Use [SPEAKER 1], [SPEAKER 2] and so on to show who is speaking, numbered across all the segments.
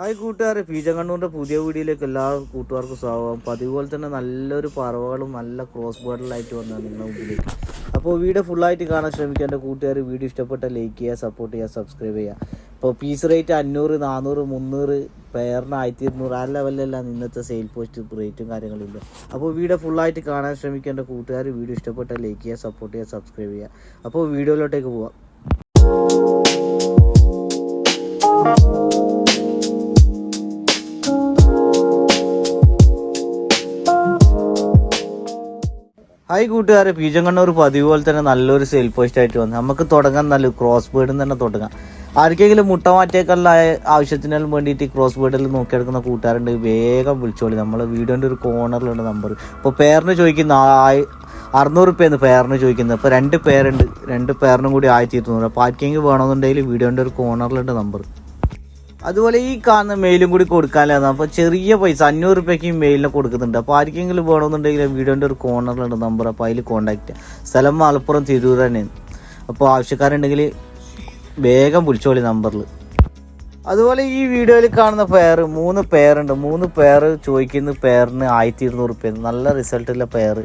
[SPEAKER 1] Hi കൂട്ടുകാരെ, പീജങ്കണ്ണൂരിൻ്റെ പുതിയ വീഡിയോയിലേക്ക് എല്ലാ കൂട്ടുകാർക്കും സ്വാഗതം. അപ്പോൾ അതുപോലെ തന്നെ നല്ലൊരു പറവകളും നല്ല ക്രോസ് ബോർഡറിലായിട്ട് വന്നത് നിങ്ങളുടെ മുമ്പിലേക്ക്. അപ്പോൾ വീഡിയോ ഫുള്ളായിട്ട് കാണാൻ ശ്രമിക്കുക. എൻ്റെ കൂട്ടുകാർ വീഡിയോ ഇഷ്ടപ്പെട്ട ലൈക്ക് ചെയ്യുക, സപ്പോർട്ട് ചെയ്യുക, സബ്സ്ക്രൈബ് ചെയ്യുക. ഇപ്പോൾ പീസ് റേറ്റ് 500, 400, 300, പെയറിന് 1200 ആ ലെവലിലെല്ലാം ഇന്നത്തെ സെയിൽ പോസ്റ്റ് റേറ്റും കാര്യങ്ങളില്ല. അപ്പോൾ വീഡിയോ ഫുള്ളായിട്ട് കാണാൻ ശ്രമിക്കുക. എൻ്റെ കൂട്ടുകാർ വീഡിയോ ഇഷ്ടപ്പെട്ട ലൈക്ക് ചെയ്യുക, സപ്പോർട്ട് ചെയ്യുക, സബ്സ്ക്രൈബ് ചെയ്യുക. അപ്പോൾ വീഡിയോയിലോട്ടേക്ക് പോവാം. ഹായ് കൂട്ടുകാരെ, പീജങ്കണ്ണൂർ പതിവ് പോലെ തന്നെ നല്ലൊരു സെയിൽ പോസ്റ്റ് ആയിട്ട് വന്നു. നമുക്ക് തുടങ്ങാൻ നല്ല ക്രോസ് ബേർഡിൽ തന്നെ തുടങ്ങാം. ആർക്കെങ്കിലും മുട്ട മാറ്റിയേക്കുള്ള ആവശ്യത്തിനെല്ലാം വേണ്ടിയിട്ട് ക്രോസ് ബേർഡിൽ നോക്കിയെടുക്കുന്ന കൂട്ടുകാരുണ്ട്, വേഗം വിളിച്ചോളി. നമ്മളെ വീഡിയോൻ്റെ ഒരു കോർണറിലുണ്ട് നമ്പർ. ഇപ്പോൾ പേരിന് ചോദിക്കുന്ന 600 രൂപയാണ് പേരിന് ചോദിക്കുന്നത്. ഇപ്പോൾ 2 പേരുണ്ട്, 2 പേരിനും കൂടി 1200. അപ്പോൾ ആർക്കെങ്കിലും വേണമെന്നുണ്ടെങ്കിൽ വീഡിയോൻ്റെ ഒരു കോർണറിലുണ്ട് നമ്പർ. അതുപോലെ ഈ കാണുന്ന മെയിലും കൂടി കൊടുക്കാനാണ്. അപ്പോൾ ചെറിയ പൈസ 500 രൂപയ്ക്ക് ഈ മെയിലിനെ കൊടുക്കുന്നുണ്ട്. അപ്പോൾ ആർക്കെങ്കിലും വേണമെന്നുണ്ടെങ്കിൽ വീഡിയോൻ്റെ ഒരു കോർണറിലുണ്ട് നമ്പർ. അപ്പോൾ അതിൽ കോൺടാക്ട് ചെയ്യാം. സ്ഥലം മലപ്പുറം തിരൂർ തന്നെയാണ്. അപ്പോൾ ആവശ്യക്കാരുണ്ടെങ്കിൽ വേഗം വിളിച്ചോളി നമ്പറിൽ. അതുപോലെ ഈ വീഡിയോയിൽ കാണുന്ന പെയർ 3 പേരുണ്ട്. 3 പേർ ചോദിക്കുന്ന പേരിന് 1200 രൂപയാണ്. നല്ല റിസൾട്ടുള്ള പെയർ.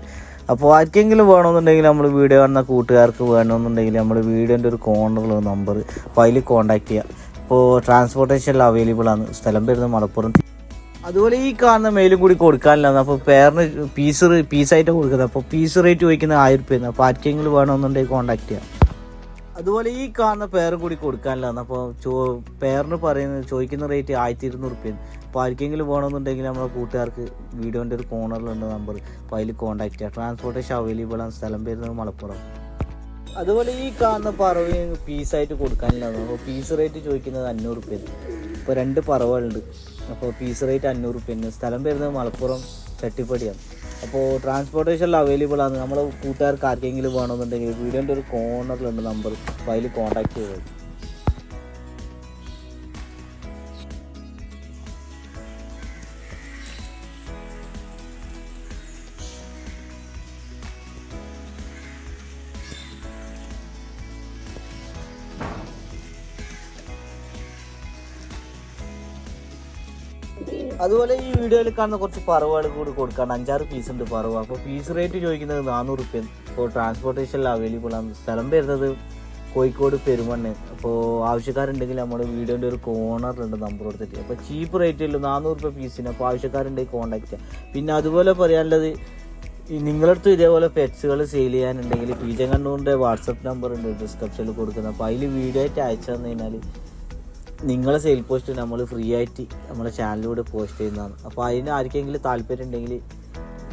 [SPEAKER 1] അപ്പോൾ ആർക്കെങ്കിലും വേണമെന്നുണ്ടെങ്കിൽ നമ്മൾ വീഡിയോ കാണുന്ന കൂട്ടുകാർക്ക് വേണമെന്നുണ്ടെങ്കിൽ നമ്മൾ വീഡിയോൻ്റെ ഒരു കോർണറിലുള്ള നമ്പർ. അപ്പോൾ അതിൽ കോൺടാക്ട് ചെയ്യാം. ഇപ്പോൾ ട്രാൻസ്പോർട്ടേഷൻ അവൈലബിൾ ആണ്. സ്ഥലം വരുന്നത് മലപ്പുറം. അതുപോലെ ഈ കാണുന്ന മെയിലും കൂടി കൊടുക്കാനില്ലാന്ന്. അപ്പോൾ പേരിന് പീസായിട്ട് കൊടുക്കുന്നത്. അപ്പോൾ പീസ് റേറ്റ് ചോദിക്കുന്നത് 1000 രൂപയാണ്. അപ്പോൾ ആർക്കെങ്കിലും വേണമെന്നുണ്ടെങ്കിൽ കോൺടാക്ട് ചെയ്യാം. അതുപോലെ ഈ കാണുന്ന പേരും കൂടി കൊടുക്കാനില്ലാന്ന്. അപ്പോൾ പേരിന് ചോദിക്കുന്ന റേറ്റ് 1200 രൂപയാണ്. അപ്പോൾ ആർക്കെങ്കിലും വേണമെന്നുണ്ടെങ്കിൽ നമ്മളെ കൂട്ടുകാർക്ക് വീഡിയോൻ്റെ ഒരു കോർണറിലുണ്ട് നമ്പർ. അപ്പോൾ അതിൽ കോൺടാക്ട് ചെയ്യാം. ട്രാൻസ്പോർട്ടേഷൻ അവൈലബിൾ ആണ്. സ്ഥലം വരുന്നത് മലപ്പുറം. അതുപോലെ ഈ കാണുന്ന പറവ് പീസായിട്ട് കൊടുക്കാനില്ലാന്ന്. അപ്പോൾ പീസ് റേറ്റ് ചോദിക്കുന്നത് 500 രൂപയാണ്. ഇപ്പോൾ 2 പറവുകളുണ്ട്. അപ്പോൾ പീസ് റേറ്റ് 500 രൂപയാണ്. സ്ഥലം വരുന്നത് മലപ്പുറം ചട്ടിപ്പടിയാണ്. അപ്പോൾ ട്രാൻസ്പോർട്ടേഷൻ അവൈലബിൾ ആണ്. നമ്മളെ കൂട്ടുകാർക്ക് ആർക്കെങ്കിലും വേണമെന്നുണ്ടെങ്കിൽ വീഡിയോൻ്റെ ഒരു കോർണറിലുണ്ട് നമ്പർ. അപ്പോൾ അതിൽ കോൺടാക്ട് ചെയ്തത്. അതുപോലെ ഈ വീഡിയോയിൽ കാണുന്ന കുറച്ച് പറവുകൾ കൂടി കൊടുക്കാണ്ട് 5-6 പീസ് ഉണ്ട് പറവ്. അപ്പോൾ പീസ് റേറ്റ് ചോദിക്കുന്നത് 400 രൂപയാണ്. ഇപ്പോൾ ട്രാൻസ്പോർട്ടേഷനിൽ അവൈലബിൾ ആണ്. സ്ഥലം വരുന്നത് കോഴിക്കോട് പെരുമണ്ണ്. അപ്പോൾ ആവശ്യക്കാരുണ്ടെങ്കിൽ നമ്മുടെ വീഡിയോൻ്റെ ഒരു കോർണറിലുണ്ട് നമ്പർ കൊടുത്തിട്ട്. അപ്പോൾ ചീപ്പ് റേറ്റിൽ 400 രൂപ പീസിന്. അപ്പോൾ ആവശ്യക്കാരുണ്ടെങ്കിൽ കോൺടാക്ട് ചെയ്യാം. പിന്നെ അതുപോലെ പറയാനുള്ളത്, നിങ്ങളടുത്ത് ഇതേപോലെ പെറ്റ്സുകൾ സെയിൽ ചെയ്യാനുണ്ടെങ്കിൽ പീജങ്കണ്ണൂരിൻ്റെ വാട്സപ്പ് നമ്പർ ഉണ്ട് ഡിസ്ക്രിപ്ഷനിൽ കൊടുക്കുന്നത്. അപ്പോൾ അതിൽ വീഡിയോ ആയിട്ട് അയച്ചു തന്നു കഴിഞ്ഞാൽ നിങ്ങളെ സെയിൽ പോസ്റ്റ് നമ്മൾ ഫ്രീ ആയിട്ട് നമ്മുടെ ചാനലിലൂടെ പോസ്റ്റ് ചെയ്യുന്നതാണ്. അപ്പോൾ അതിന് ആർക്കെങ്കിലും താല്പര്യം ഉണ്ടെങ്കിൽ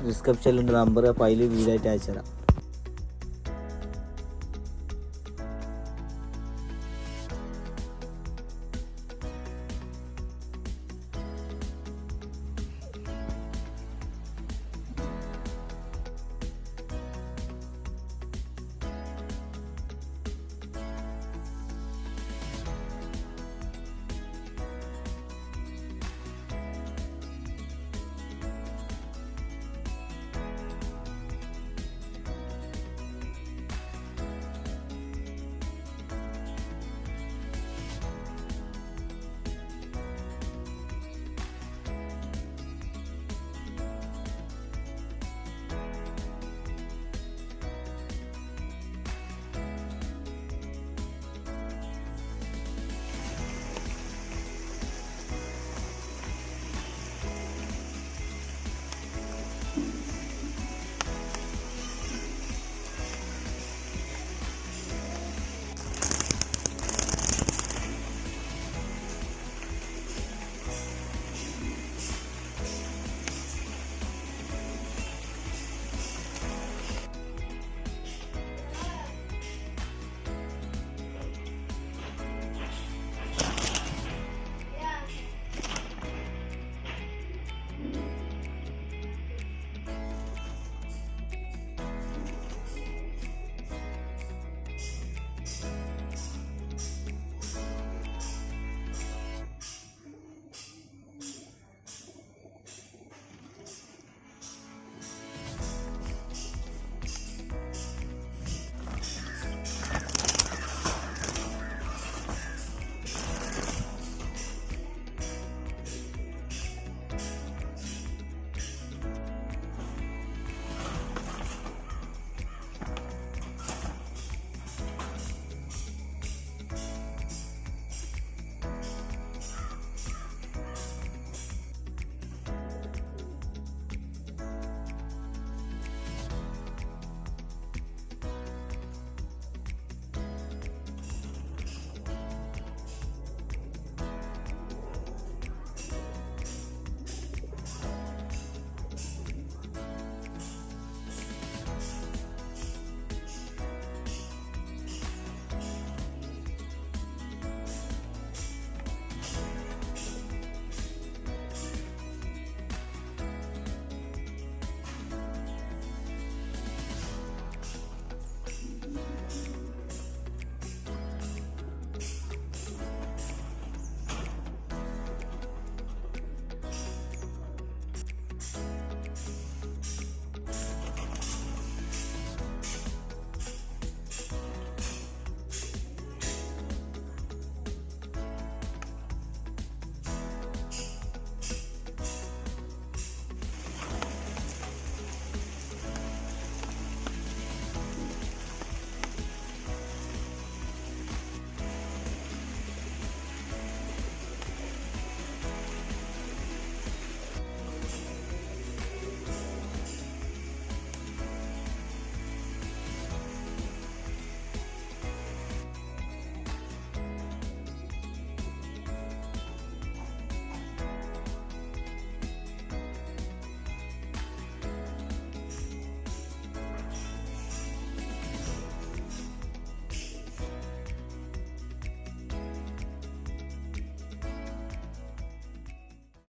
[SPEAKER 1] ഡിസ്ക്രിപ്ഷനിലുണ്ട് നമ്പർ. അപ്പോൾ അതിൽ വീഡിയോ ആയിട്ട് അയച്ചു തരാം.